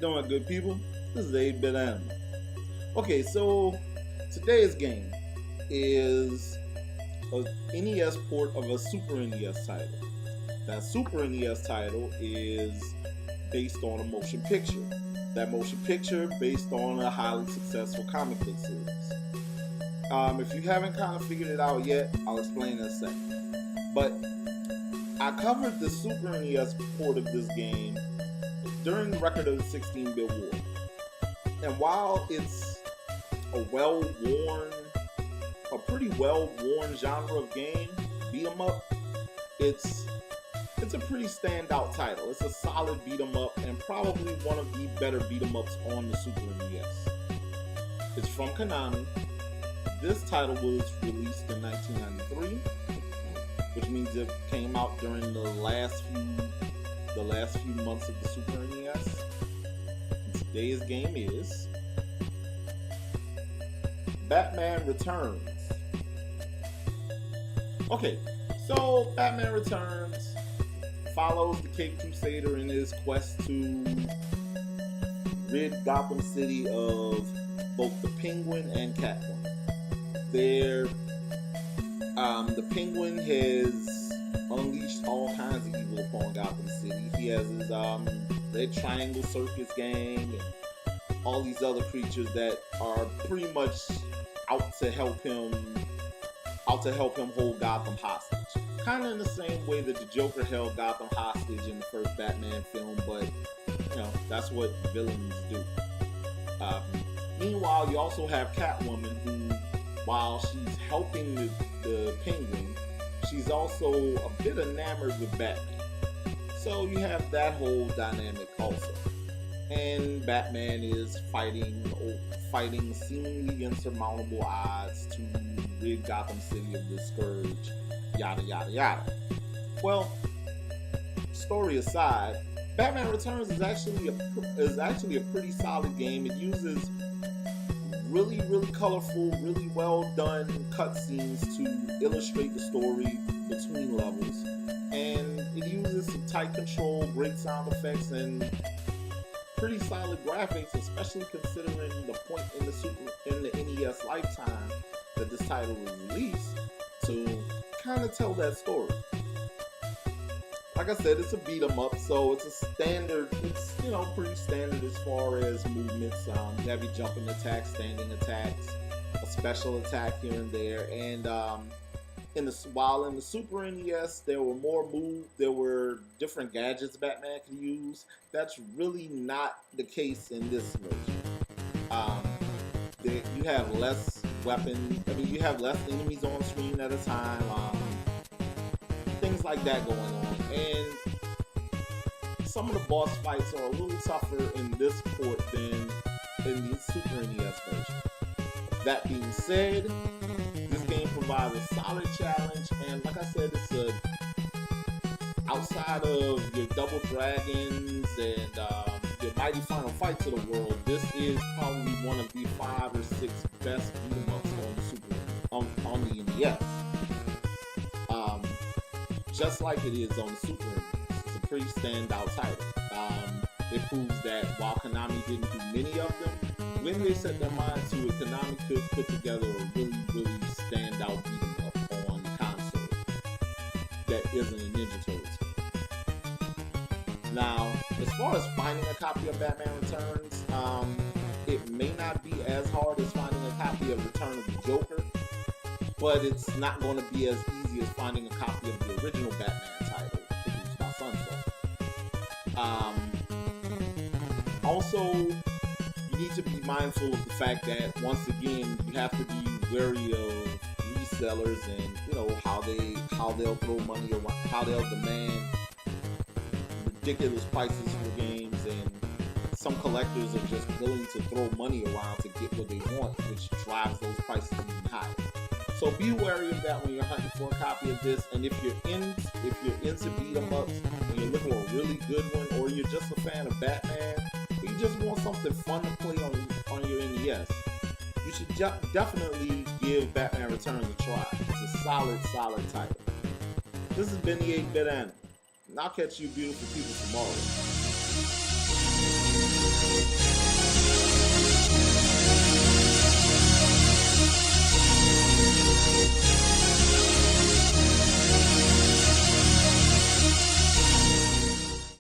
doing, good people? This is 8-Bit Animal. Okay, so today's game is a NES port of a Super NES title. That Super NES title is based on a motion picture. That motion picture based on a highly successful comic book series. If you haven't kind of figured it out yet, I'll explain in a second. But I covered the Super NES port of this game during the Record of the 16-Bit War. And while it's a pretty well-worn genre of game, beat 'em up, it's a pretty standout title. It's a solid beat 'em up and probably one of the better beat 'em ups on the Super NES. It's from Konami. This title was released in 1993, which means it came out during the last few months of the Super NES. And today's game is Batman Returns. Okay, so Batman Returns follows the Caped Crusader in his quest to rid Gotham City of both the Penguin and Catwoman. The Penguin has unleashed all kinds of evil upon Gotham City. He has his Red Triangle Circus gang and all these other creatures that are pretty much out to help him hold Gotham hostage. Kind of in the same way that the Joker held Gotham hostage in the first Batman film, but that's what villains do. Meanwhile, you also have Catwoman, who, while she's helping the Penguin, she's also a bit enamored with Batman. So you have that whole dynamic also. And Batman is fighting seemingly insurmountable odds to rid Gotham City of the Scourge, yada yada yada. Well, story aside, Batman Returns is actually a pretty solid game. It uses really colorful, really well done cutscenes to illustrate the story between levels, and it uses some tight control, great sound effects, and pretty solid graphics, especially considering the point in the NES lifetime that this title was released, to kind of tell that story. Like I said, it's a beat 'em up, so it's a standard. It's pretty standard as far as movements. You have your jumping attacks, standing attacks, a special attack here and there, and while in the Super NES there were different gadgets Batman could use. That's really not the case in this version. You have less weapons. You have less enemies on screen at a time. Things like that going on, and some of the boss fights are a little tougher in this port than in the Super NES version. That being said, this game provides a solid challenge, and like I said, it's outside of your Double Dragons and your Mighty Final Fights of the world, this is probably one of the 5 or 6 best beat 'em ups on the NES. Just like it is on the Super NES. It's a pretty standout title. It proves that while Konami didn't do many of them, when they set their mind to it, Konami could put together a really standout beat 'em up on console that isn't a Ninja Turtles game. Now, as far as finding a copy of Batman Returns, it may not be as hard as finding a copy of Return of the Joker, but it's not going to be as easy as finding a copy of the original Batman title produced by Sunsoft. Also, you need to be mindful of the fact that, once again, you have to be wary of resellers and how they'll throw money around, how they'll demand ridiculous prices for games, and some collectors are just willing to throw money around to get what they want, which drives those prices even higher. So be wary of that when you're hunting for a copy of this. And if you're into beat 'em ups and you're looking for a really good one, or you're just a fan of Batman, or you just want something fun to play on your NES, you should definitely give Batman Returns a try. It's a solid title. This has been the 8-Bit Animal, and I'll catch you beautiful people tomorrow.